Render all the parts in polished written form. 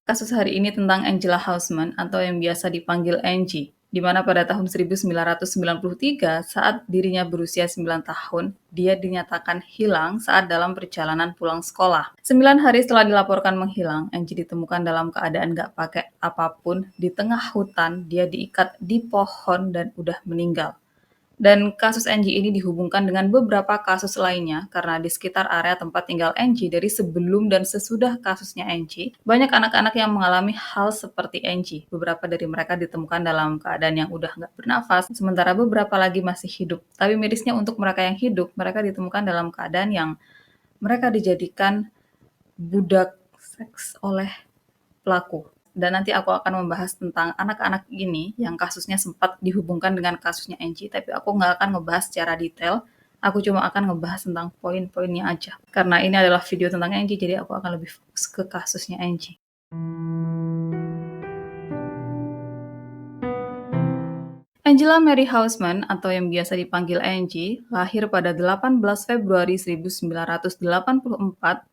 Kasus hari ini tentang Angela Houseman atau yang biasa dipanggil Angie, di mana pada tahun 1993 saat dirinya berusia 9 tahun, dia dinyatakan hilang saat dalam perjalanan pulang sekolah. 9 hari setelah dilaporkan menghilang, Angie ditemukan dalam keadaan gak pakai apapun di tengah hutan, dia diikat di pohon dan udah meninggal. Dan kasus Angie ini dihubungkan dengan beberapa kasus lainnya karena di sekitar area tempat tinggal Angie dari sebelum dan sesudah kasusnya Angie, banyak anak-anak yang mengalami hal seperti Angie. Beberapa dari mereka ditemukan dalam keadaan yang udah nggak bernafas, sementara beberapa lagi masih hidup. Tapi mirisnya untuk mereka yang hidup, mereka ditemukan dalam keadaan yang mereka dijadikan budak seks oleh pelaku. Dan nanti aku akan membahas tentang anak-anak ini yang kasusnya sempat dihubungkan dengan kasusnya Angie, tapi aku nggak akan ngebahas secara detail. Aku cuma akan ngebahas tentang poin-poinnya aja. Karena ini adalah video tentang Angie, jadi aku akan lebih fokus ke kasusnya Angie. Angela Mary Houseman atau yang biasa dipanggil Angie, lahir pada 18 Februari 1984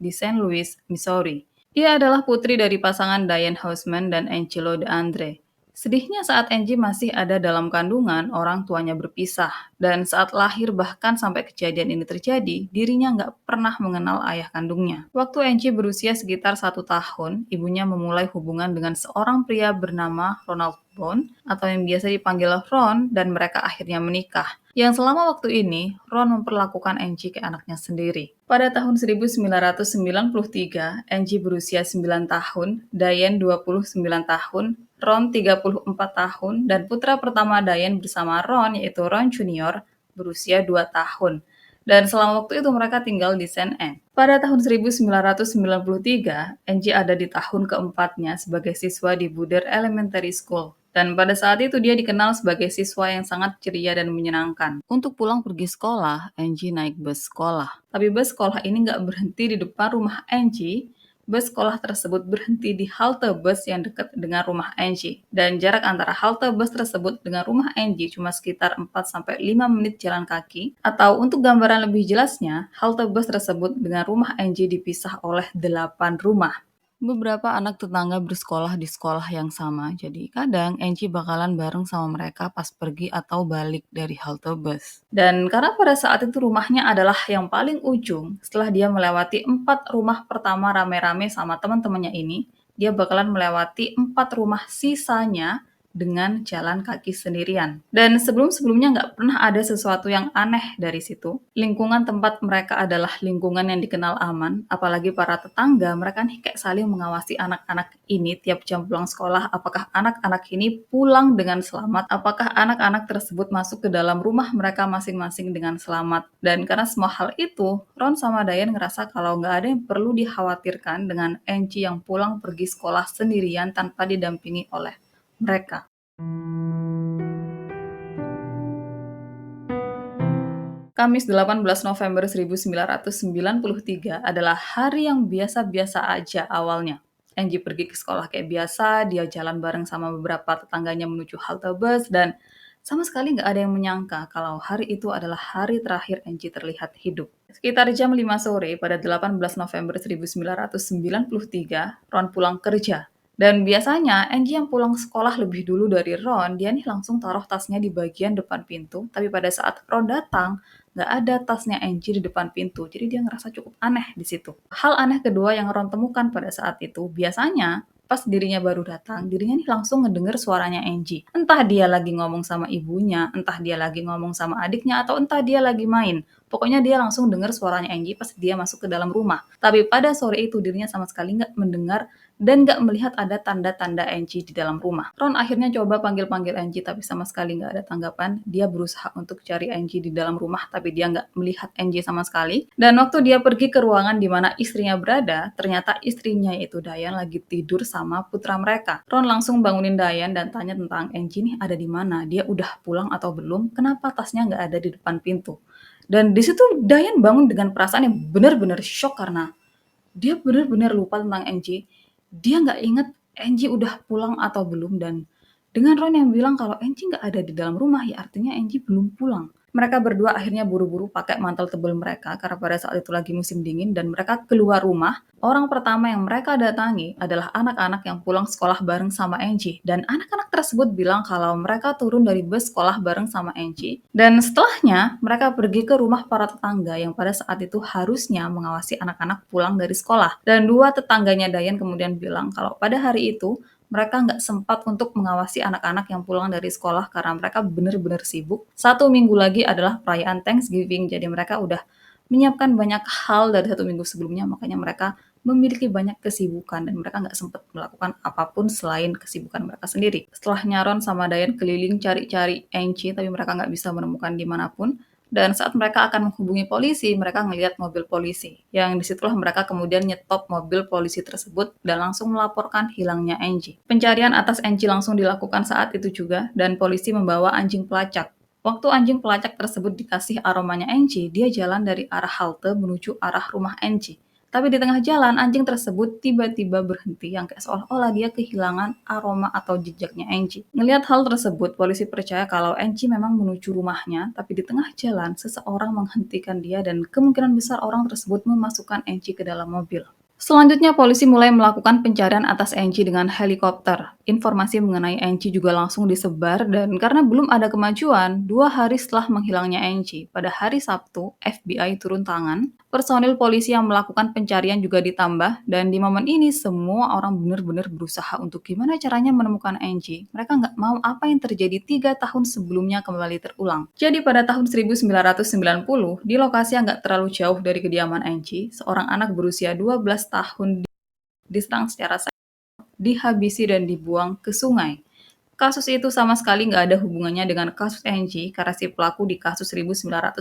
di Saint Louis, Missouri. Ia adalah putri dari pasangan Diane Houseman dan Angelo DeAndre. Sedihnya saat Angie masih ada dalam kandungan, orang tuanya berpisah. Dan saat lahir bahkan sampai kejadian ini terjadi, dirinya nggak pernah mengenal ayah kandungnya. Waktu Angie berusia sekitar 1 tahun, ibunya memulai hubungan dengan seorang pria bernama Ronald Bond, atau yang biasa dipanggil Ron, dan mereka akhirnya menikah. Yang selama waktu ini, Ron memperlakukan Angie kayak anaknya sendiri. Pada tahun 1993, Angie berusia 9 tahun, Diane 29 tahun, Ron 34 tahun, dan putra pertama Diane bersama Ron, yaitu Ron Junior, berusia 2 tahun. Dan selama waktu itu mereka tinggal di Saint Anne. Pada tahun 1993, Angie ada di tahun keempatnya sebagai siswa di Buder Elementary School. Dan pada saat itu dia dikenal sebagai siswa yang sangat ceria dan menyenangkan. Untuk pulang pergi sekolah, Angie naik bus sekolah. Tapi bus sekolah ini nggak berhenti di depan rumah Angie. Bus sekolah tersebut berhenti di halte bus yang dekat dengan rumah Angie. Dan jarak antara halte bus tersebut dengan rumah Angie cuma sekitar 4-5 menit jalan kaki. Atau untuk gambaran lebih jelasnya, halte bus tersebut dengan rumah Angie dipisah oleh 8 rumah. Beberapa anak tetangga bersekolah di sekolah yang sama, jadi kadang Angie bakalan bareng sama mereka pas pergi atau balik dari halte bus. Dan karena pada saat itu rumahnya adalah yang paling ujung, setelah dia melewati 4 rumah pertama rame-rame sama teman-temannya ini, dia bakalan melewati 4 rumah sisanya dengan jalan kaki sendirian. Dan sebelum-sebelumnya nggak pernah ada sesuatu yang aneh dari situ. Lingkungan tempat mereka adalah lingkungan yang dikenal aman, apalagi para tetangga, mereka nih kayak saling mengawasi anak-anak ini tiap jam pulang sekolah, apakah anak-anak ini pulang dengan selamat, apakah anak-anak tersebut masuk ke dalam rumah mereka masing-masing dengan selamat. Dan karena semua hal itu, Ron sama Diane ngerasa kalau nggak ada yang perlu dikhawatirkan dengan Angie yang pulang pergi sekolah sendirian tanpa didampingi oleh mereka. Kamis 18 November 1993 adalah hari yang biasa-biasa aja awalnya. Angie pergi ke sekolah kayak biasa, dia jalan bareng sama beberapa tetangganya menuju halte bus, dan sama sekali nggak ada yang menyangka kalau hari itu adalah hari terakhir Angie terlihat hidup. Sekitar jam 5 sore pada 18 November 1993, Ron pulang kerja. Dan biasanya Angie yang pulang sekolah lebih dulu dari Ron, dia nih langsung taruh tasnya di bagian depan pintu. Tapi pada saat Ron datang, nggak ada tasnya Angie di depan pintu. Jadi dia ngerasa cukup aneh di situ. Hal aneh kedua yang Ron temukan pada saat itu, biasanya pas dirinya baru datang, dirinya nih langsung ngedenger suaranya Angie. Entah dia lagi ngomong sama ibunya, entah dia lagi ngomong sama adiknya, atau entah dia lagi main. Pokoknya dia langsung denger suaranya Angie pas dia masuk ke dalam rumah. Tapi pada sore itu dirinya sama sekali nggak mendengar dan nggak melihat ada tanda-tanda Angie di dalam rumah. Ron akhirnya coba panggil-panggil Angie tapi sama sekali nggak ada tanggapan. Dia berusaha untuk cari Angie di dalam rumah tapi dia nggak melihat Angie sama sekali. Dan waktu dia pergi ke ruangan di mana istrinya berada, ternyata istrinya yaitu Diane lagi tidur sama putra mereka. Ron langsung bangunin Diane dan tanya tentang Angie nih ada di mana, dia udah pulang atau belum, kenapa tasnya nggak ada di depan pintu. Dan di situ Diane bangun dengan perasaan yang benar-benar shock karena dia benar-benar lupa tentang Angie. Dia nggak inget Angie udah pulang atau belum, dan dengan Ron yang bilang kalau Angie nggak ada di dalam rumah, ya artinya Angie belum pulang. Mereka berdua akhirnya buru-buru pakai mantel tebal mereka karena pada saat itu lagi musim dingin dan mereka keluar rumah. Orang pertama yang mereka datangi adalah anak-anak yang pulang sekolah bareng sama Angie. Dan anak-anak tersebut bilang kalau mereka turun dari bus sekolah bareng sama Angie. Dan setelahnya, mereka pergi ke rumah para tetangga yang pada saat itu harusnya mengawasi anak-anak pulang dari sekolah. Dan dua tetangganya Dayan kemudian bilang kalau pada hari itu mereka nggak sempat untuk mengawasi anak-anak yang pulang dari sekolah karena mereka benar-benar sibuk. 1 minggu lagi adalah perayaan Thanksgiving, jadi mereka udah menyiapkan banyak hal dari 1 minggu sebelumnya, makanya mereka memiliki banyak kesibukan dan mereka nggak sempat melakukan apapun selain kesibukan mereka sendiri. Setelah Nyaron sama Dayan keliling cari-cari Angie, tapi mereka nggak bisa menemukan dimanapun. Dan saat mereka akan menghubungi polisi, mereka ngelihat mobil polisi. Yang disitulah mereka kemudian nyetop mobil polisi tersebut dan langsung melaporkan hilangnya Angie. Pencarian atas Angie langsung dilakukan saat itu juga, dan polisi membawa anjing pelacak. Waktu anjing pelacak tersebut dikasih aromanya Angie, dia jalan dari arah halte menuju arah rumah Angie. Tapi di tengah jalan, anjing tersebut tiba-tiba berhenti yang kayak seolah-olah dia kehilangan aroma atau jejaknya Angie. Ngelihat hal tersebut, polisi percaya kalau Angie memang menuju rumahnya, tapi di tengah jalan, seseorang menghentikan dia dan kemungkinan besar orang tersebut memasukkan Angie ke dalam mobil. Selanjutnya, polisi mulai melakukan pencarian atas Angie dengan helikopter. Informasi mengenai Angie juga langsung disebar dan karena belum ada kemajuan, 2 hari setelah menghilangnya Angie, pada hari Sabtu, FBI turun tangan. Personil polisi yang melakukan pencarian juga ditambah dan di momen ini semua orang benar-benar berusaha untuk gimana caranya menemukan Angie. Mereka nggak mau apa yang terjadi 3 tahun sebelumnya kembali terulang. Jadi pada tahun 1990, di lokasi yang nggak terlalu jauh dari kediaman Angie, seorang anak berusia 12 tahun diserang secara dihabisi dan dibuang ke sungai. Kasus itu sama sekali nggak ada hubungannya dengan kasus Angie karena si pelaku di kasus 1990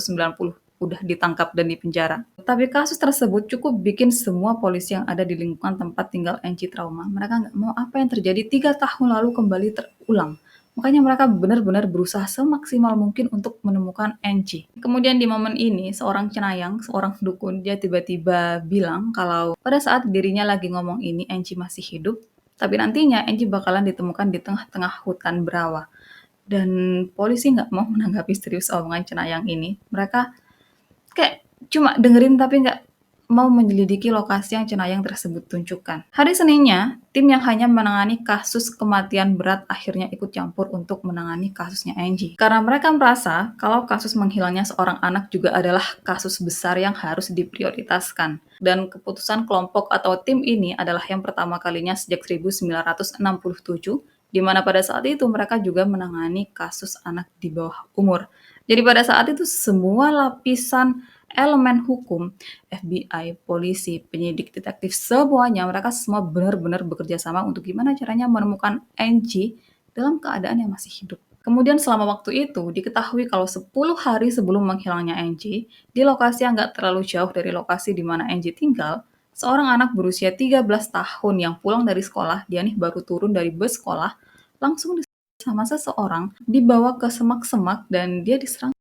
udah ditangkap dan dipenjara. Tapi kasus tersebut cukup bikin semua polisi yang ada di lingkungan tempat tinggal Angie trauma. Mereka nggak mau apa yang terjadi 3 tahun lalu kembali terulang. Makanya mereka benar-benar berusaha semaksimal mungkin untuk menemukan Angie. Kemudian di momen ini, seorang cenayang, seorang dukun, dia tiba-tiba bilang kalau pada saat dirinya lagi ngomong ini, Angie masih hidup, tapi nantinya Angie bakalan ditemukan di tengah-tengah hutan berawa. Dan polisi nggak mau menanggapi serius omongan cenayang ini. Mereka kayak cuma dengerin tapi nggak mau menyelidiki lokasi yang cenayang tersebut tunjukkan. Hari Seninnya, tim yang hanya menangani kasus kematian berat akhirnya ikut campur untuk menangani kasusnya Angie. Karena mereka merasa kalau kasus menghilangnya seorang anak juga adalah kasus besar yang harus diprioritaskan. Dan keputusan kelompok atau tim ini adalah yang pertama kalinya sejak 1967, di mana pada saat itu mereka juga menangani kasus anak di bawah umur. Jadi pada saat itu semua lapisan elemen hukum, FBI, polisi, penyidik, detektif, semuanya mereka semua benar-benar bekerja sama untuk gimana caranya menemukan Angie dalam keadaan yang masih hidup. Kemudian selama waktu itu diketahui kalau 10 hari sebelum menghilangnya Angie, di lokasi yang nggak terlalu jauh dari lokasi di mana Angie tinggal, seorang anak berusia 13 tahun yang pulang dari sekolah, dia nih baru turun dari bus sekolah, langsung sama seseorang dibawa ke semak-semak dan dia diserang.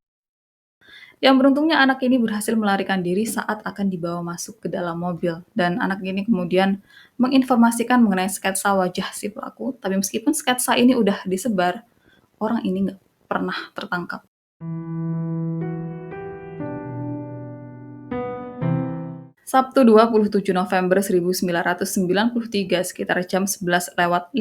Yang beruntungnya anak ini berhasil melarikan diri saat akan dibawa masuk ke dalam mobil. Dan anak ini kemudian menginformasikan mengenai sketsa wajah si pelaku. Tapi meskipun sketsa ini udah disebar, orang ini nggak pernah tertangkap. Sabtu 27 November 1993 sekitar jam 11:15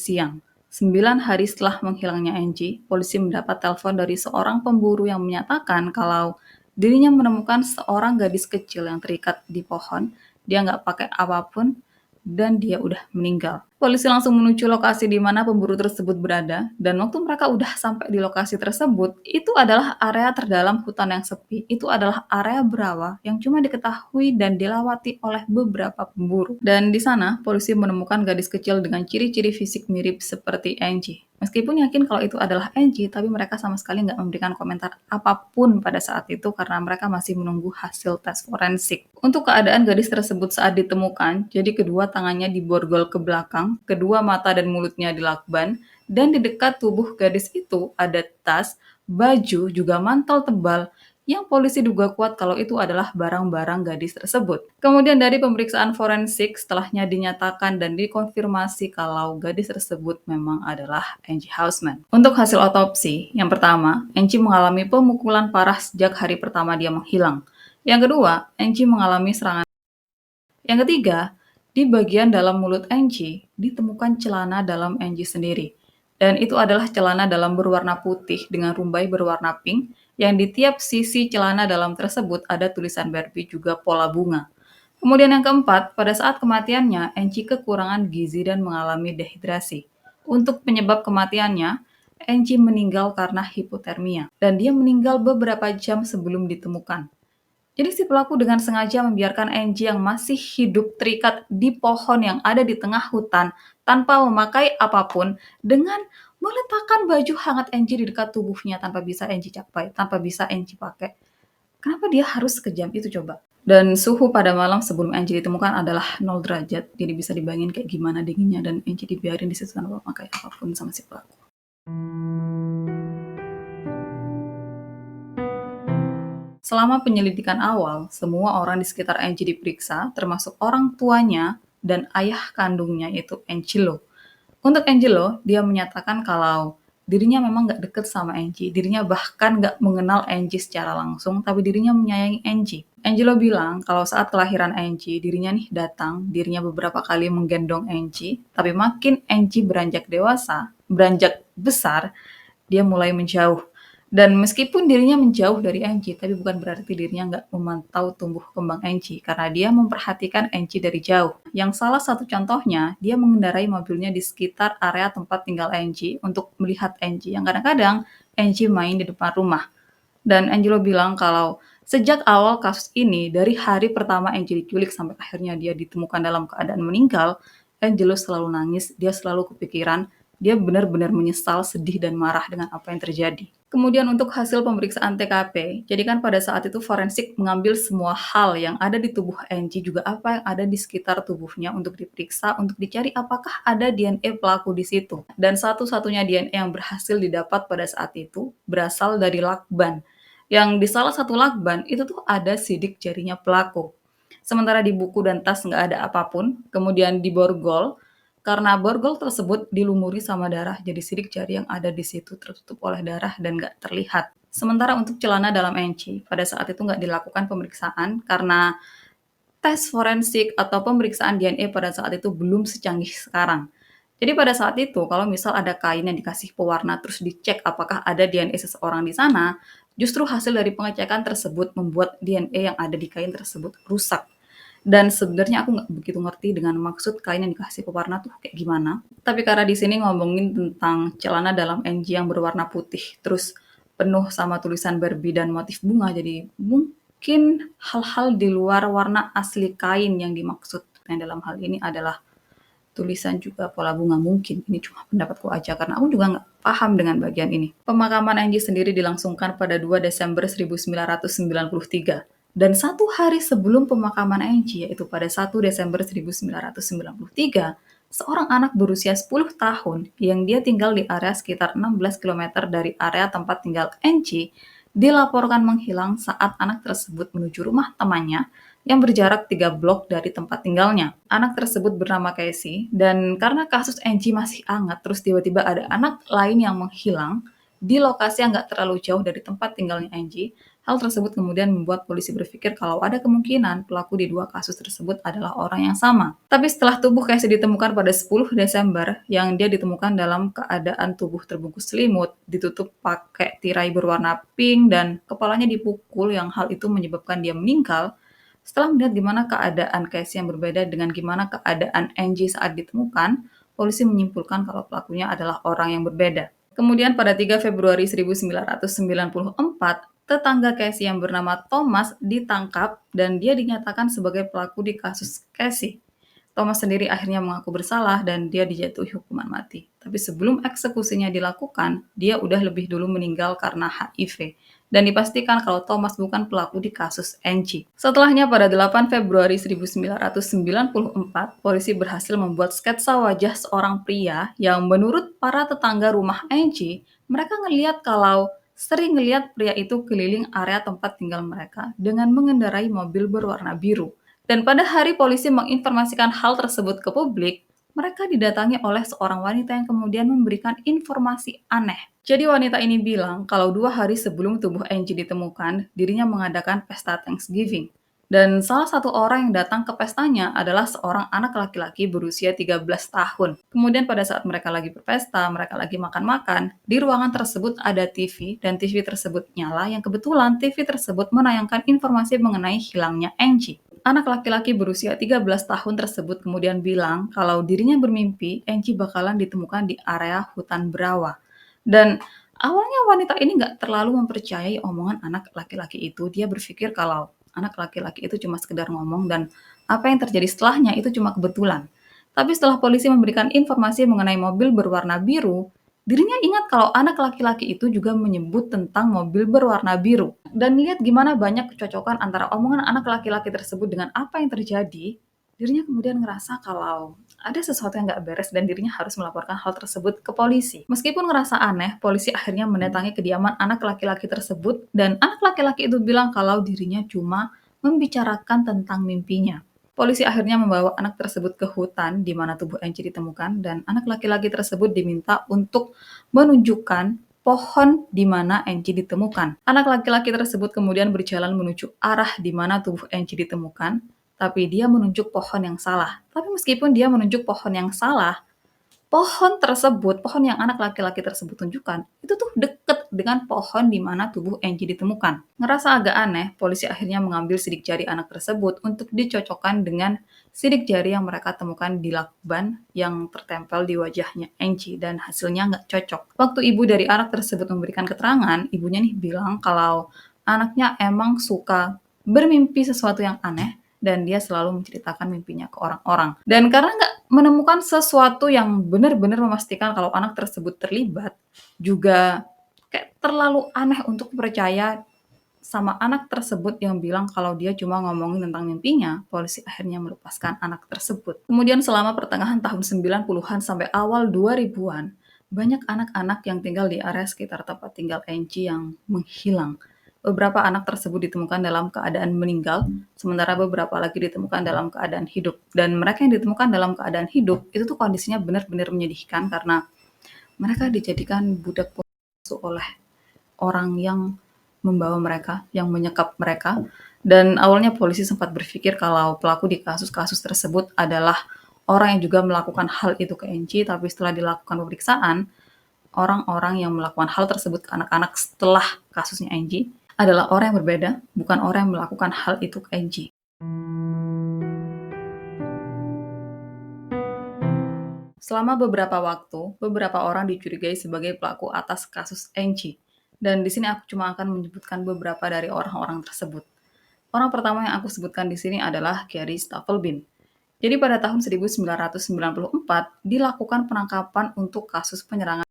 siang. 9 hari setelah menghilangnya Angie, polisi mendapat telepon dari seorang pemburu yang menyatakan kalau dirinya menemukan seorang gadis kecil yang terikat di pohon. Dia nggak pakai apapun dan dia udah meninggal. Polisi langsung menuju lokasi di mana pemburu tersebut berada, dan waktu mereka udah sampai di lokasi tersebut, itu adalah area terdalam hutan yang sepi. Itu adalah area berawa yang cuma diketahui dan dilewati oleh beberapa pemburu. Dan di sana, polisi menemukan gadis kecil dengan ciri-ciri fisik mirip seperti Angie. Meskipun yakin kalau itu adalah Angie, tapi mereka sama sekali nggak memberikan komentar apapun pada saat itu karena mereka masih menunggu hasil tes forensik. Untuk keadaan gadis tersebut saat ditemukan, jadi kedua tangannya diborgol ke belakang, kedua mata dan mulutnya dilakban, dan di dekat tubuh gadis itu ada tas, baju, juga mantel tebal yang polisi duga kuat kalau itu adalah barang-barang gadis tersebut. Kemudian dari pemeriksaan forensik setelahnya dinyatakan dan dikonfirmasi kalau gadis tersebut memang adalah Angie Hausman. Untuk hasil otopsi, yang pertama, Angie mengalami pemukulan parah sejak hari pertama dia menghilang. Yang kedua, Angie mengalami serangan. Yang ketiga, di bagian dalam mulut Angie ditemukan celana dalam Angie sendiri. Dan itu adalah celana dalam berwarna putih dengan rumbai berwarna pink yang di tiap sisi celana dalam tersebut ada tulisan Barbie juga pola bunga. Kemudian yang keempat, pada saat kematiannya, Angie kekurangan gizi dan mengalami dehidrasi. Untuk penyebab kematiannya, Angie meninggal karena hipotermia, dan dia meninggal beberapa jam sebelum ditemukan. Jadi si pelaku dengan sengaja membiarkan Angie yang masih hidup terikat di pohon yang ada di tengah hutan tanpa memakai apapun dengan meletakkan baju hangat Angie di dekat tubuhnya tanpa bisa Angie capai, tanpa bisa Angie pakai. Kenapa dia harus sekejam itu coba? Dan suhu pada malam sebelum Angie ditemukan adalah 0 derajat, jadi bisa dibayangin kayak gimana dinginnya dan Angie dibiarin di situ tanpa memakai apapun sama si pelaku. Selama penyelidikan awal, semua orang di sekitar Angie diperiksa, termasuk orang tuanya dan ayah kandungnya yaitu Angelo. Untuk Angelo, dia menyatakan kalau dirinya memang nggak deket sama Angie, dirinya bahkan nggak mengenal Angie secara langsung, tapi dirinya menyayangi Angie. Angelo bilang kalau saat kelahiran Angie, dirinya nih datang, dirinya beberapa kali menggendong Angie, tapi makin Angie beranjak dewasa, beranjak besar, dia mulai menjauh. Dan meskipun dirinya menjauh dari Angie, tapi bukan berarti dirinya nggak memantau tumbuh kembang Angie, karena dia memperhatikan Angie dari jauh. Yang salah satu contohnya, dia mengendarai mobilnya di sekitar area tempat tinggal Angie untuk melihat Angie, yang kadang-kadang Angie main di depan rumah. Dan Angelo bilang kalau sejak awal kasus ini, dari hari pertama Angie diculik sampai akhirnya dia ditemukan dalam keadaan meninggal, Angelo selalu nangis, dia selalu kepikiran, dia benar-benar menyesal, sedih, dan marah dengan apa yang terjadi. Kemudian untuk hasil pemeriksaan TKP, jadi kan pada saat itu forensik mengambil semua hal yang ada di tubuh Angie, juga apa yang ada di sekitar tubuhnya untuk diperiksa, untuk dicari apakah ada DNA pelaku di situ. Dan satu-satunya DNA yang berhasil didapat pada saat itu berasal dari lakban. Yang di salah satu lakban itu tuh ada sidik jarinya pelaku. Sementara di buku dan tas nggak ada apapun, kemudian di borgol, karena borgol tersebut dilumuri sama darah, jadi sidik jari yang ada di situ tertutup oleh darah dan nggak terlihat. Sementara untuk celana dalam Angie, pada saat itu nggak dilakukan pemeriksaan karena tes forensik atau pemeriksaan DNA pada saat itu belum secanggih sekarang. Jadi pada saat itu, kalau misal ada kain yang dikasih pewarna terus dicek apakah ada DNA seseorang di sana, justru hasil dari pengecekan tersebut membuat DNA yang ada di kain tersebut rusak. Dan sebenarnya aku nggak begitu ngerti dengan maksud kain yang dikasih pewarna tuh kayak gimana. Tapi karena di sini ngomongin tentang celana dalam Angie yang berwarna putih, terus penuh sama tulisan Barbie dan motif bunga, jadi mungkin hal-hal di luar warna asli kain yang dimaksud. Yang dalam hal ini adalah tulisan juga pola bunga mungkin. Ini cuma pendapatku aja karena aku juga nggak paham dengan bagian ini. Pemakaman Angie sendiri dilangsungkan pada 2 Desember 1993. Dan satu hari sebelum pemakaman Angie, yaitu pada 1 Desember 1993, seorang anak berusia 10 tahun yang dia tinggal di area sekitar 16 kilometer dari area tempat tinggal Angie dilaporkan menghilang saat anak tersebut menuju rumah temannya yang berjarak 3 blok dari tempat tinggalnya. Anak tersebut bernama Casey, dan karena kasus Angie masih hangat, terus tiba-tiba ada anak lain yang menghilang di lokasi yang nggak terlalu jauh dari tempat tinggalnya Angie. Hal tersebut kemudian membuat polisi berpikir kalau ada kemungkinan pelaku di dua kasus tersebut adalah orang yang sama. Tapi setelah tubuh Casey ditemukan pada 10 Desember, yang dia ditemukan dalam keadaan tubuh terbungkus selimut, ditutup pakai tirai berwarna pink, dan kepalanya dipukul yang hal itu menyebabkan dia meninggal. Setelah melihat gimana keadaan Casey yang berbeda dengan gimana keadaan Angie saat ditemukan, polisi menyimpulkan kalau pelakunya adalah orang yang berbeda. Kemudian pada 3 Februari 1994, tetangga Casey yang bernama Thomas ditangkap dan dia dinyatakan sebagai pelaku di kasus Casey. Thomas sendiri akhirnya mengaku bersalah dan dia dijatuhi hukuman mati. Tapi sebelum eksekusinya dilakukan, dia udah lebih dulu meninggal karena HIV. Dan dipastikan kalau Thomas bukan pelaku di kasus Angie. Setelahnya pada 8 Februari 1994, polisi berhasil membuat sketsa wajah seorang pria yang menurut para tetangga rumah Angie, mereka ngelihat kalau sering ngelihat pria itu keliling area tempat tinggal mereka dengan mengendarai mobil berwarna biru. Dan pada hari polisi menginformasikan hal tersebut ke publik, mereka didatangi oleh seorang wanita yang kemudian memberikan informasi aneh. Jadi wanita ini bilang kalau 2 hari sebelum tubuh Angie ditemukan, dirinya mengadakan pesta Thanksgiving. Dan salah satu orang yang datang ke pestanya adalah seorang anak laki-laki berusia 13 tahun. Kemudian pada saat mereka lagi berpesta, mereka lagi makan-makan, di ruangan tersebut ada TV dan TV tersebut nyala yang kebetulan TV tersebut menayangkan informasi mengenai hilangnya Angie. Anak laki-laki berusia 13 tahun tersebut kemudian bilang kalau dirinya bermimpi Angie bakalan ditemukan di area hutan berawa. Dan awalnya wanita ini nggak terlalu mempercayai omongan anak laki-laki itu. Dia berpikir kalau anak laki-laki itu cuma sekedar ngomong dan apa yang terjadi setelahnya itu cuma kebetulan. Tapi setelah polisi memberikan informasi mengenai mobil berwarna biru, dirinya ingat kalau anak laki-laki itu juga menyebut tentang mobil berwarna biru. Dan lihat gimana banyak kecocokan antara omongan anak laki-laki tersebut dengan apa yang terjadi, dirinya kemudian ngerasa kalau ada sesuatu yang nggak beres dan dirinya harus melaporkan hal tersebut ke polisi. Meskipun ngerasa aneh, polisi akhirnya mendatangi kediaman anak laki-laki tersebut dan anak laki-laki itu bilang kalau dirinya cuma membicarakan tentang mimpinya. Polisi akhirnya membawa anak tersebut ke hutan di mana tubuh Angie ditemukan dan anak laki-laki tersebut diminta untuk menunjukkan pohon di mana Angie ditemukan. Anak laki-laki tersebut kemudian berjalan menuju arah di mana tubuh Angie ditemukan, tapi dia menunjuk pohon yang salah. Tapi meskipun dia menunjuk pohon yang salah, pohon tersebut, pohon yang anak laki-laki tersebut tunjukkan, itu tuh deket dengan pohon di mana tubuh Angie ditemukan. Ngerasa agak aneh, polisi akhirnya mengambil sidik jari anak tersebut untuk dicocokkan dengan sidik jari yang mereka temukan di lakban yang tertempel di wajahnya Angie dan hasilnya nggak cocok. Waktu ibu dari anak tersebut memberikan keterangan, ibunya nih bilang kalau anaknya emang suka bermimpi sesuatu yang aneh dan dia selalu menceritakan mimpinya ke orang-orang. Dan karena nggak menemukan sesuatu yang benar-benar memastikan kalau anak tersebut terlibat, juga kayak terlalu aneh untuk percaya sama anak tersebut yang bilang kalau dia cuma ngomongin tentang mimpinya, polisi akhirnya melepaskan anak tersebut. Kemudian selama pertengahan tahun 90-an sampai awal 2000-an, banyak anak-anak yang tinggal di area sekitar tempat tinggal Angie yang menghilang. Beberapa anak tersebut ditemukan dalam keadaan meninggal, sementara beberapa lagi ditemukan dalam keadaan hidup. Dan mereka yang ditemukan dalam keadaan hidup, itu tuh kondisinya benar-benar menyedihkan karena mereka dijadikan budak bungsu oleh orang yang membawa mereka, yang menyekap mereka. Dan awalnya polisi sempat berpikir kalau pelaku di kasus-kasus tersebut adalah orang yang juga melakukan hal itu ke Angie, tapi setelah dilakukan pemeriksaan, orang-orang yang melakukan hal tersebut ke anak-anak setelah kasusnya Angie adalah orang yang berbeda, bukan orang yang melakukan hal itu ke Angie. Selama beberapa waktu, beberapa orang dicurigai sebagai pelaku atas kasus Angie. Dan di sini aku cuma akan menyebutkan beberapa dari orang-orang tersebut. Orang pertama yang aku sebutkan di sini adalah Gary Staffelbein. Jadi pada tahun 1994 dilakukan penangkapan untuk kasus penyerangan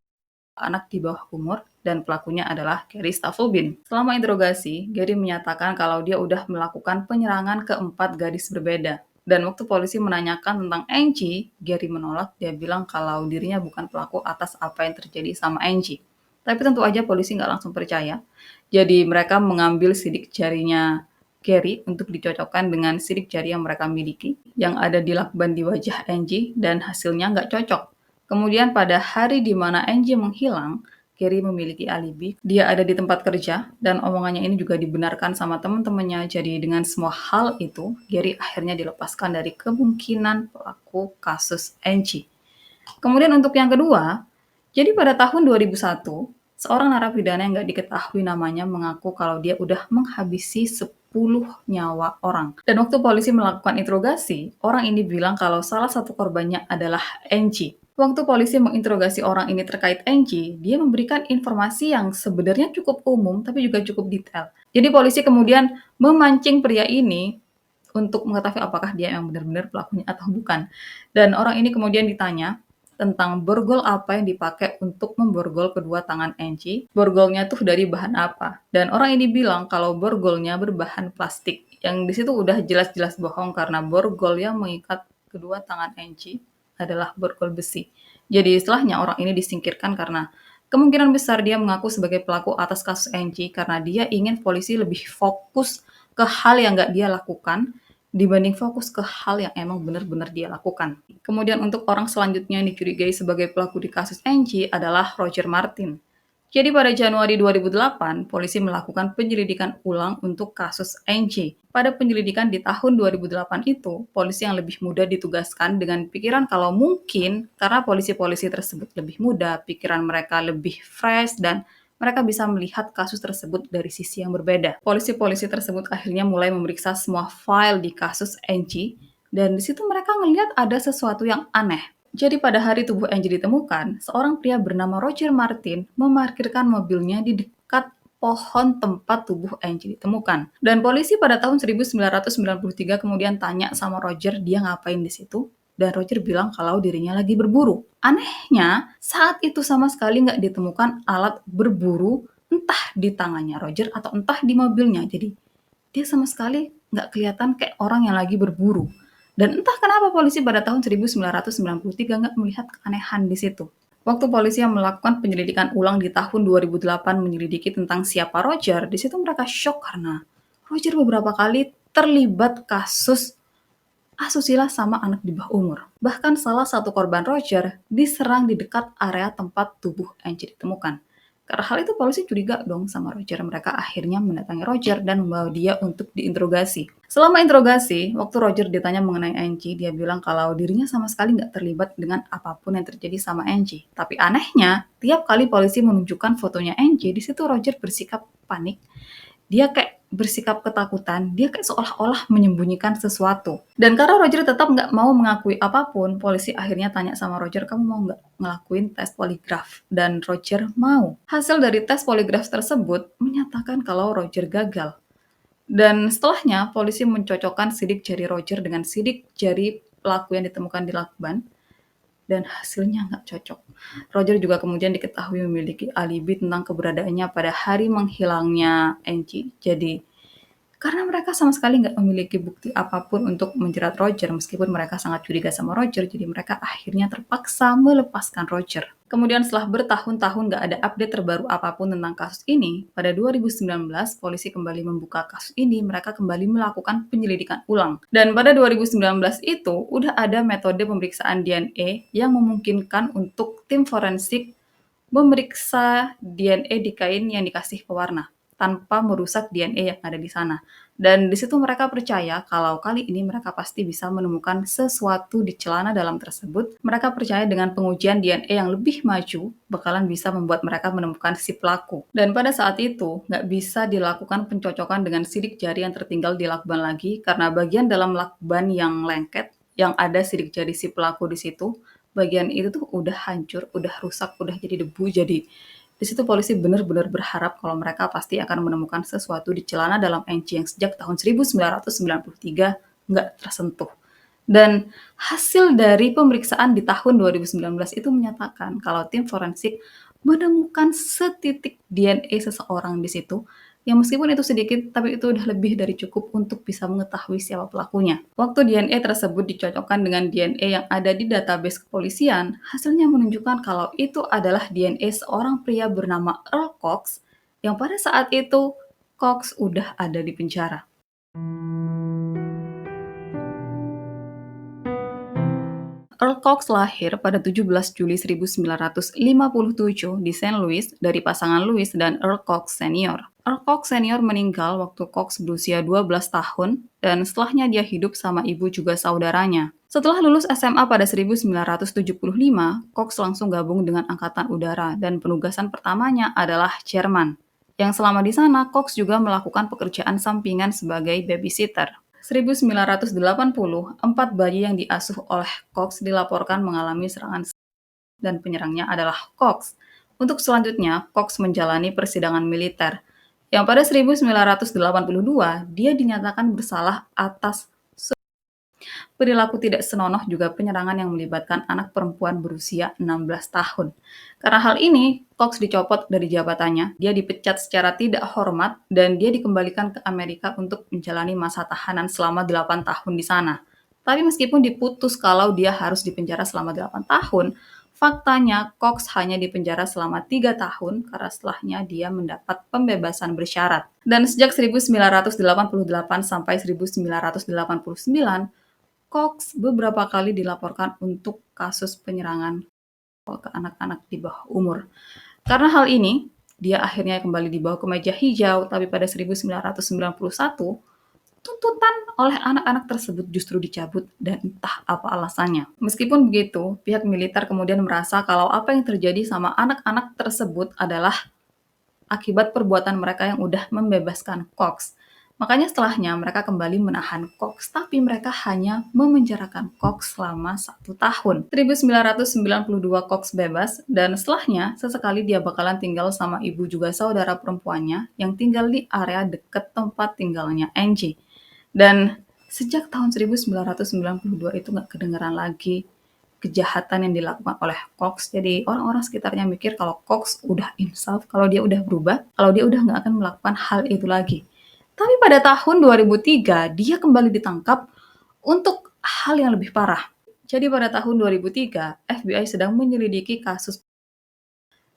anak di bawah umur dan pelakunya adalah Gary Staffelbein. Selama interogasi, Gary menyatakan kalau dia udah melakukan penyerangan ke 4 gadis berbeda. Dan waktu polisi menanyakan tentang Angie, Gary menolak. Dia bilang kalau dirinya bukan pelaku atas apa yang terjadi sama Angie. Tapi tentu aja polisi nggak langsung percaya. Jadi mereka mengambil sidik jarinya Gary untuk dicocokkan dengan sidik jari yang mereka miliki yang ada di lakban di wajah Angie dan hasilnya nggak cocok. Kemudian pada hari di mana Angie menghilang, Gary memiliki alibi. Dia ada di tempat kerja dan omongannya ini juga dibenarkan sama teman-temannya. Jadi dengan semua hal itu, Gary akhirnya dilepaskan dari kemungkinan pelaku kasus Angie. Kemudian untuk yang kedua, jadi pada tahun 2001, seorang narapidana yang nggak diketahui namanya mengaku kalau dia udah menghabisi 10 nyawa orang. Dan waktu polisi melakukan interogasi, orang ini bilang kalau salah satu korbannya adalah Angie. Waktu polisi menginterogasi orang ini terkait Angie, dia memberikan informasi yang sebenarnya cukup umum tapi juga cukup detail. Jadi polisi kemudian memancing pria ini untuk mengetahui apakah dia yang benar-benar pelakunya atau bukan. Dan orang ini kemudian ditanya tentang borgol apa yang dipakai untuk memborgol kedua tangan Angie. Borgolnya tuh dari bahan apa? Dan orang ini bilang kalau borgolnya berbahan plastik. Yang di situ udah jelas-jelas bohong karena borgol yang mengikat kedua tangan Angie adalah borgol besi. Jadi setelahnya orang ini disingkirkan karena Kemungkinan besar dia mengaku sebagai pelaku atas kasus Angie karena dia ingin polisi lebih fokus ke hal yang nggak dia lakukan dibanding fokus ke hal yang emang benar-benar dia lakukan. Kemudian untuk orang selanjutnya yang dicurigai sebagai pelaku di kasus Angie adalah Roger Martin. Jadi pada Januari 2008, polisi melakukan penyelidikan ulang untuk kasus Angie. Pada penyelidikan di tahun 2008 itu, polisi yang lebih muda ditugaskan dengan pikiran kalau mungkin karena polisi-polisi tersebut lebih muda, pikiran mereka lebih fresh dan mereka bisa melihat kasus tersebut dari sisi yang berbeda. Polisi-polisi tersebut akhirnya mulai memeriksa semua file di kasus Angie dan di situ mereka melihat ada sesuatu yang aneh. Jadi pada hari tubuh Angie ditemukan, seorang pria bernama Roger Martin memarkirkan mobilnya di dekat pohon tempat tubuh Angie ditemukan. Dan polisi pada tahun 1993 kemudian tanya sama Roger dia ngapain di situ. Dan Roger bilang kalau dirinya lagi berburu. Anehnya, saat itu sama sekali nggak ditemukan alat berburu entah di tangannya Roger atau entah di mobilnya. Jadi dia sama sekali nggak kelihatan kayak orang yang lagi berburu. Dan entah kenapa polisi pada tahun 1993 nggak melihat keanehan di situ. Waktu polisi yang melakukan penyelidikan ulang di tahun 2008 menyelidiki tentang siapa Roger, di situ mereka shock karena Roger beberapa kali terlibat kasus asusila sama anak di bawah umur. Bahkan salah satu korban Roger diserang di dekat area tempat tubuh Angie ditemukan. Karena hal itu polisi curiga dong sama Roger. Mereka akhirnya mendatangi Roger dan membawa dia untuk diinterogasi. Selama interogasi, waktu Roger ditanya mengenai Angie, dia bilang kalau dirinya sama sekali nggak terlibat dengan apapun yang terjadi sama Angie. Tapi anehnya, tiap kali polisi menunjukkan fotonya Angie, di situ Roger bersikap panik. Dia kayak bersikap ketakutan, dia kayak seolah-olah menyembunyikan sesuatu. Dan karena Roger tetap nggak mau mengakui apapun, polisi akhirnya tanya sama Roger, kamu mau nggak ngelakuin tes poligraf? Dan Roger mau. Hasil dari tes poligraf tersebut menyatakan kalau Roger gagal. Dan setelahnya, polisi mencocokkan sidik jari Roger dengan sidik jari pelaku yang ditemukan di lakban dan hasilnya nggak cocok. Roger juga kemudian diketahui memiliki alibi tentang keberadaannya pada hari menghilangnya Angie. Jadi, karena mereka sama sekali nggak memiliki bukti apapun untuk menjerat Roger, meskipun mereka sangat curiga sama Roger, jadi mereka akhirnya terpaksa melepaskan Roger. Kemudian setelah bertahun-tahun nggak ada update terbaru apapun tentang kasus ini, pada 2019 polisi kembali membuka kasus ini, mereka kembali melakukan penyelidikan ulang. Dan pada 2019 itu, udah ada metode pemeriksaan DNA yang memungkinkan untuk tim forensik memeriksa DNA di kain yang dikasih pewarna tanpa merusak DNA yang ada di sana. Dan di situ mereka percaya kalau kali ini mereka pasti bisa menemukan sesuatu di celana dalam tersebut. Mereka percaya dengan pengujian DNA yang lebih maju bakalan bisa membuat mereka menemukan si pelaku. Dan pada saat itu nggak bisa dilakukan pencocokan dengan sidik jari yang tertinggal di lakban lagi karena bagian dalam lakban yang lengket yang ada sidik jari si pelaku di situ, bagian itu tuh udah hancur, udah rusak, udah jadi debu. Jadi di situ polisi benar-benar berharap kalau mereka pasti akan menemukan sesuatu di celana dalam Angie yang sejak tahun 1993 nggak tersentuh. Dan hasil dari pemeriksaan di tahun 2019 itu menyatakan kalau tim forensik menemukan setitik DNA seseorang di situ yang meskipun itu sedikit, tapi itu udah lebih dari cukup untuk bisa mengetahui siapa pelakunya. Waktu DNA tersebut dicocokkan dengan DNA yang ada di database kepolisian, hasilnya menunjukkan kalau itu adalah DNA seorang pria bernama Earl Cox yang pada saat itu Cox udah ada di penjara. Earl Cox lahir pada 17 Juli 1957 di Saint Louis dari pasangan Louis dan Earl Cox Senior. Earl Cox Senior meninggal waktu Cox berusia 12 tahun dan setelahnya dia hidup sama ibu juga saudaranya. Setelah lulus SMA pada 1975, Cox langsung gabung dengan Angkatan Udara dan penugasan pertamanya adalah chairman. Yang selama di sana, Cox juga melakukan pekerjaan sampingan sebagai babysitter. 1980, 4 bayi yang diasuh oleh Cox dilaporkan mengalami serangan dan penyerangnya adalah Cox. Untuk selanjutnya, Cox menjalani persidangan militer, yang pada 1982 dia dinyatakan bersalah atas perilaku tidak senonoh juga penyerangan yang melibatkan anak perempuan berusia 16 tahun. Karena hal ini, Cox dicopot dari jabatannya, dia dipecat secara tidak hormat, dan dia dikembalikan ke Amerika untuk menjalani masa tahanan selama 8 tahun di sana. Tapi meskipun diputus kalau dia harus dipenjara selama 8 tahun, Faktanya, Cox hanya dipenjara selama 3 tahun karena setelahnya dia mendapat pembebasan bersyarat. Dan sejak 1988 sampai 1989, Cox beberapa kali dilaporkan untuk kasus penyerangan ke anak-anak di bawah umur. Karena hal ini, dia akhirnya kembali dibawa ke meja hijau, tapi pada 1991, tuntutan oleh anak-anak tersebut justru dicabut dan entah apa alasannya. Meskipun begitu, pihak militer kemudian merasa kalau apa yang terjadi sama anak-anak tersebut adalah akibat perbuatan mereka yang udah membebaskan Cox. Makanya setelahnya mereka kembali menahan Cox, tapi mereka hanya memenjarakan Cox selama 1 tahun. 1992 Cox bebas, dan setelahnya sesekali dia bakalan tinggal sama ibu juga saudara perempuannya yang tinggal di area dekat tempat tinggalnya Angie. Dan sejak tahun 1992 itu nggak kedengeran lagi kejahatan yang dilakukan oleh Cox. Jadi orang-orang sekitarnya mikir kalau Cox udah insaf, kalau dia udah berubah, kalau dia udah nggak akan melakukan hal itu lagi. Tapi pada tahun 2003, dia kembali ditangkap untuk hal yang lebih parah. Jadi pada tahun 2003, FBI sedang menyelidiki kasus.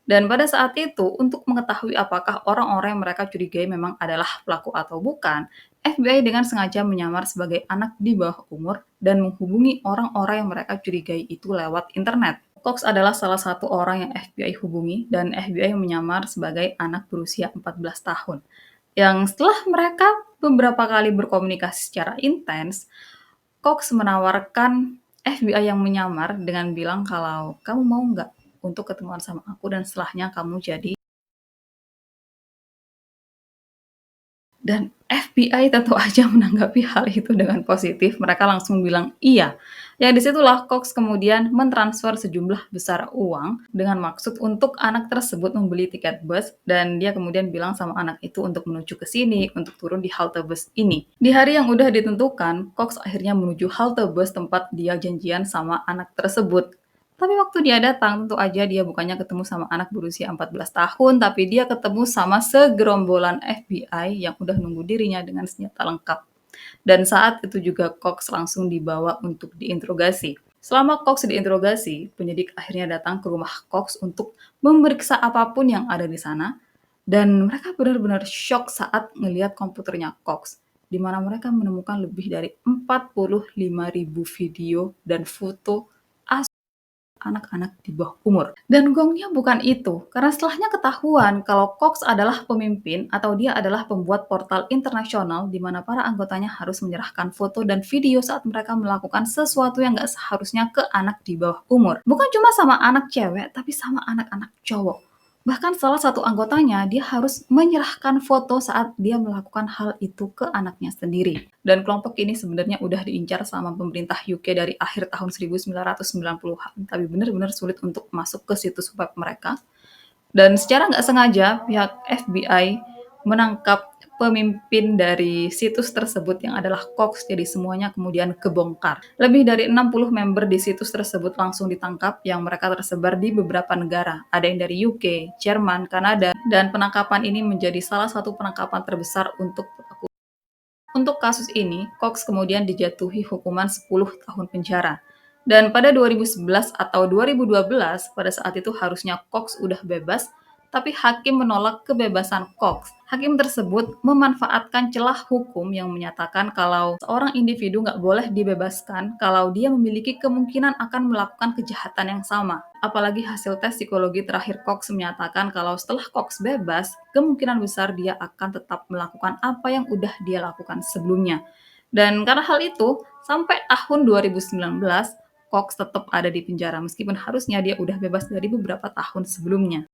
Dan pada saat itu, untuk mengetahui apakah orang-orang yang mereka curigai memang adalah pelaku atau bukan, FBI dengan sengaja menyamar sebagai anak di bawah umur dan menghubungi orang-orang yang mereka curigai itu lewat internet. Cox adalah salah satu orang yang FBI hubungi dan FBI menyamar sebagai anak berusia 14 tahun. Yang setelah mereka beberapa kali berkomunikasi secara intens, Cox menawarkan FBI yang menyamar dengan bilang kalau kamu mau nggak untuk ketemuan sama aku dan setelahnya kamu jadi. Dan FBI tentu aja menanggapi hal itu dengan positif. Mereka langsung bilang iya. Ya disitulah Cox kemudian mentransfer sejumlah besar uang dengan maksud untuk anak tersebut membeli tiket bus dan dia kemudian bilang sama anak itu untuk menuju ke sini, untuk turun di halte bus ini. Di hari yang udah ditentukan, Cox akhirnya menuju halte bus tempat dia janjian sama anak tersebut. Tapi waktu dia datang, tentu aja dia bukannya ketemu sama anak berusia 14 tahun, tapi dia ketemu sama segerombolan FBI yang udah nunggu dirinya dengan senjata lengkap. Dan saat itu juga Cox langsung dibawa untuk diinterogasi. Selama Cox diinterogasi, penyidik akhirnya datang ke rumah Cox untuk memeriksa apapun yang ada di sana. Dan mereka benar-benar shock saat ngelihat komputernya Cox, di mana mereka menemukan lebih dari 45.000 video dan foto anak-anak di bawah umur. Dan gongnya bukan itu, karena setelahnya ketahuan kalau Cox adalah pemimpin atau dia adalah pembuat portal internasional di mana para anggotanya harus menyerahkan foto dan video saat mereka melakukan sesuatu yang nggak seharusnya ke anak di bawah umur. Bukan cuma sama anak cewek, tapi sama anak-anak cowok. Bahkan salah satu anggotanya, dia harus menyerahkan foto saat dia melakukan hal itu ke anaknya sendiri. Dan kelompok ini sebenarnya udah diincar sama pemerintah UK dari akhir tahun 1990-an, tapi benar-benar sulit untuk masuk ke situs web mereka. Dan secara nggak sengaja, pihak FBI menangkap pemimpin dari situs tersebut yang adalah Cox, jadi semuanya kemudian kebongkar. Lebih dari 60 member di situs tersebut langsung ditangkap yang mereka tersebar di beberapa negara. Ada yang dari UK, Jerman, Kanada, dan penangkapan ini menjadi salah satu penangkapan terbesar untuk pelaku. Untuk kasus ini, Cox kemudian dijatuhi hukuman 10 tahun penjara. Dan pada 2011 atau 2012, pada saat itu harusnya Cox udah bebas, tapi hakim menolak kebebasan Cox. Hakim tersebut memanfaatkan celah hukum yang menyatakan kalau seorang individu nggak boleh dibebaskan kalau dia memiliki kemungkinan akan melakukan kejahatan yang sama. Apalagi hasil tes psikologi terakhir Cox menyatakan kalau setelah Cox bebas, kemungkinan besar dia akan tetap melakukan apa yang udah dia lakukan sebelumnya. Dan karena hal itu, sampai tahun 2019, Cox tetap ada di penjara meskipun harusnya dia udah bebas dari beberapa tahun sebelumnya.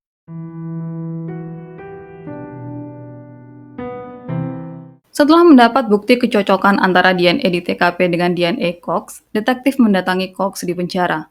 Setelah mendapat bukti kecocokan antara DNA di TKP dengan DNA Cox, detektif mendatangi Cox di penjara.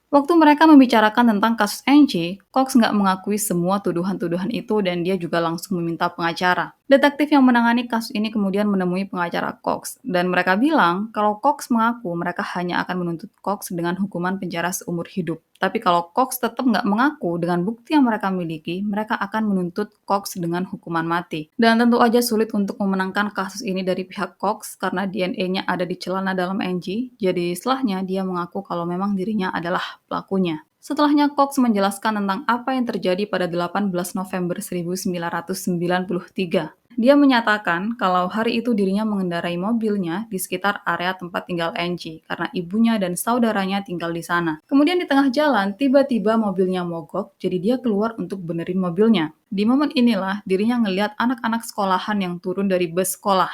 Waktu mereka membicarakan tentang kasus Angie, Cox nggak mengakui semua tuduhan-tuduhan itu dan dia juga langsung meminta pengacara. Detektif yang menangani kasus ini kemudian menemui pengacara Cox, dan mereka bilang kalau Cox mengaku mereka hanya akan menuntut Cox dengan hukuman penjara seumur hidup. Tapi kalau Cox tetap nggak mengaku dengan bukti yang mereka miliki, mereka akan menuntut Cox dengan hukuman mati. Dan tentu aja sulit untuk memenangkan kasus ini dari pihak Cox karena DNA-nya ada di celana dalam Angie, jadi setelahnya dia mengaku kalau memang dirinya adalah pelakunya. Setelahnya Cox menjelaskan tentang apa yang terjadi pada 18 November 1993. Dia menyatakan kalau hari itu dirinya mengendarai mobilnya di sekitar area tempat tinggal Angie karena ibunya dan saudaranya tinggal di sana. Kemudian di tengah jalan, tiba-tiba mobilnya mogok, jadi dia keluar untuk benerin mobilnya. Di momen inilah dirinya ngelihat anak-anak sekolahan yang turun dari bus sekolah.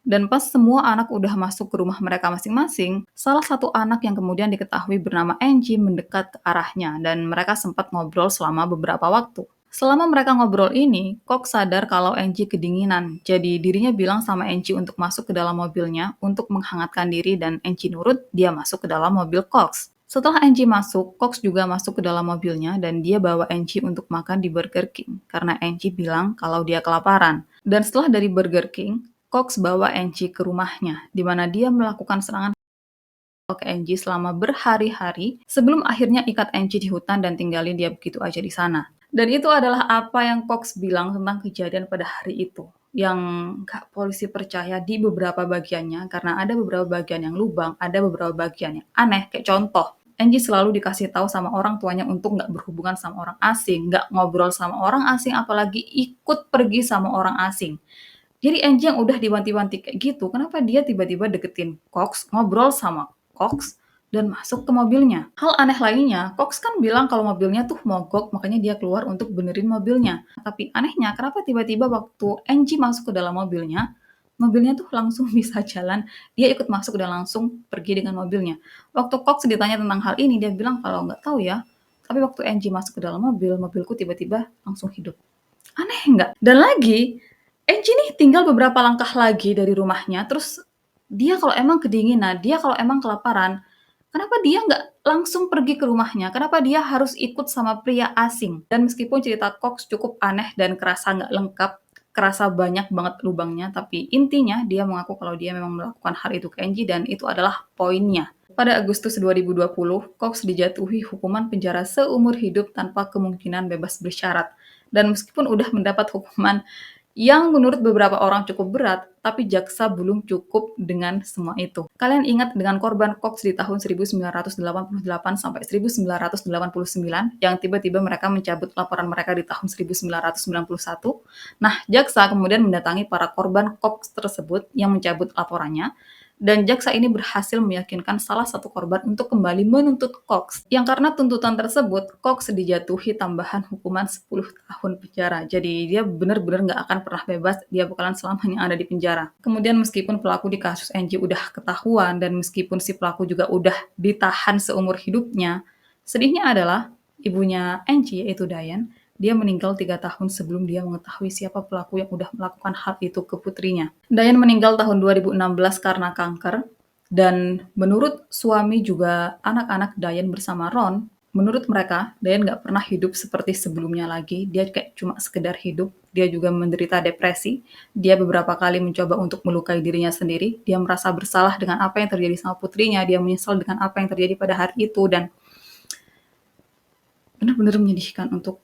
Dan pas semua anak udah masuk ke rumah mereka masing-masing, salah satu anak yang kemudian diketahui bernama Angie mendekat ke arahnya dan mereka sempat ngobrol selama beberapa waktu. Selama mereka ngobrol ini, Cox sadar kalau Angie kedinginan. Jadi dirinya bilang sama Angie untuk masuk ke dalam mobilnya untuk menghangatkan diri dan Angie nurut, dia masuk ke dalam mobil Cox. Setelah Angie masuk, Cox juga masuk ke dalam mobilnya dan dia bawa Angie untuk makan di Burger King karena Angie bilang kalau dia kelaparan. Dan setelah dari Burger King, Cox bawa Angie ke rumahnya, di mana dia melakukan serangan ke Angie selama berhari-hari sebelum akhirnya ikat Angie di hutan dan tinggalin dia begitu aja di sana. Dan itu adalah apa yang Cox bilang tentang kejadian pada hari itu. Yang nggak polisi percaya di beberapa bagiannya, karena ada beberapa bagian yang lubang, ada beberapa bagian yang aneh, kayak contoh. Angie selalu dikasih tahu sama orang tuanya untuk nggak berhubungan sama orang asing, nggak ngobrol sama orang asing, apalagi ikut pergi sama orang asing. Jadi Angie yang udah diwanti-wanti kayak gitu, kenapa dia tiba-tiba deketin Cox, ngobrol sama Cox, dan masuk ke mobilnya. Hal aneh lainnya, Cox kan bilang kalau mobilnya tuh mogok, makanya dia keluar untuk benerin mobilnya. Tapi anehnya, kenapa tiba-tiba waktu Angie masuk ke dalam mobilnya tuh langsung bisa jalan, dia ikut masuk dan langsung pergi dengan mobilnya. Waktu Cox ditanya tentang hal ini, dia bilang kalau nggak tahu ya, tapi waktu Angie masuk ke dalam mobil, mobilku tiba-tiba langsung hidup. Aneh nggak? Dan lagi, Angie nih tinggal beberapa langkah lagi dari rumahnya, terus dia kalau emang kedinginan, dia kalau emang kelaparan, kenapa dia nggak langsung pergi ke rumahnya? Kenapa dia harus ikut sama pria asing? Dan meskipun cerita Cox cukup aneh dan kerasa nggak lengkap, kerasa banyak banget lubangnya, tapi intinya dia mengaku kalau dia memang melakukan hal itu ke Angie dan itu adalah poinnya. Pada Agustus 2020, Cox dijatuhi hukuman penjara seumur hidup tanpa kemungkinan bebas bersyarat. Dan meskipun udah mendapat hukuman yang menurut beberapa orang cukup berat, tapi jaksa belum cukup dengan semua itu. Kalian ingat dengan korban Cox di tahun 1988 sampai 1989 yang tiba-tiba mereka mencabut laporan mereka di tahun 1991? Nah, jaksa kemudian mendatangi para korban Cox tersebut yang mencabut laporannya dan jaksa ini berhasil meyakinkan salah satu korban untuk kembali menuntut Cox. Yang karena tuntutan tersebut, Cox dijatuhi tambahan hukuman 10 tahun penjara. Jadi dia benar-benar nggak akan pernah bebas, dia bakalan selamanya ada di penjara. Kemudian meskipun pelaku di kasus Angie udah ketahuan dan meskipun si pelaku juga udah ditahan seumur hidupnya, sedihnya adalah ibunya Angie yaitu Diane, dia meninggal 3 tahun sebelum dia mengetahui siapa pelaku yang udah melakukan hal itu ke putrinya. Diane meninggal tahun 2016 karena kanker, dan menurut suami juga anak-anak Diane bersama Ron, menurut mereka, Diane nggak pernah hidup seperti sebelumnya lagi. Dia kayak cuma sekedar hidup. Dia juga menderita depresi. Dia beberapa kali mencoba untuk melukai dirinya sendiri. Dia merasa bersalah dengan apa yang terjadi sama putrinya. Dia menyesal dengan apa yang terjadi pada hari itu. Dan benar-benar menyedihkan untuk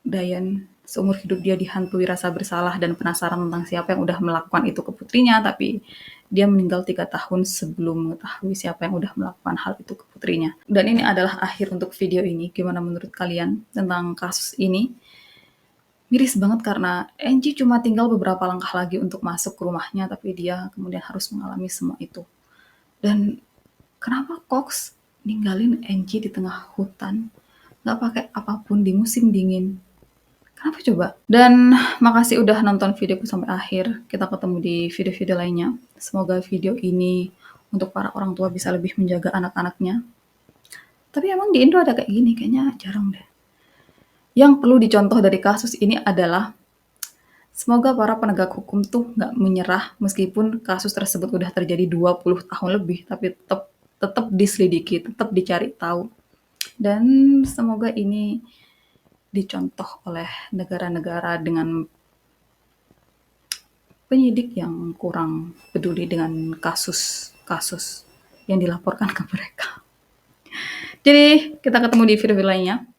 Diane. Seumur hidup dia dihantui rasa bersalah dan penasaran tentang siapa yang udah melakukan itu ke putrinya, tapi dia meninggal 3 tahun sebelum mengetahui siapa yang udah melakukan hal itu ke putrinya. Dan ini adalah akhir untuk video ini. Gimana menurut kalian tentang kasus ini? Miris banget karena Angie cuma tinggal beberapa langkah lagi untuk masuk ke rumahnya, tapi dia kemudian harus mengalami semua itu. Dan kenapa Cox ninggalin Angie di tengah hutan, nggak pakai apapun di musim dingin? Kenapa coba? Dan makasih udah nonton videoku sampai akhir. Kita ketemu di video-video lainnya. Semoga video ini untuk para orang tua bisa lebih menjaga anak-anaknya. Tapi emang di Indo ada kayak gini? Kayaknya jarang deh. Yang perlu dicontoh dari kasus ini adalah semoga para penegak hukum tuh nggak menyerah meskipun kasus tersebut udah terjadi 20 tahun lebih, tapi tetap diselidiki, tetap dicari tahu. Dan semoga ini dicontoh oleh negara-negara dengan penyidik yang kurang peduli dengan kasus-kasus yang dilaporkan ke mereka. Jadi kita ketemu di video lainnya.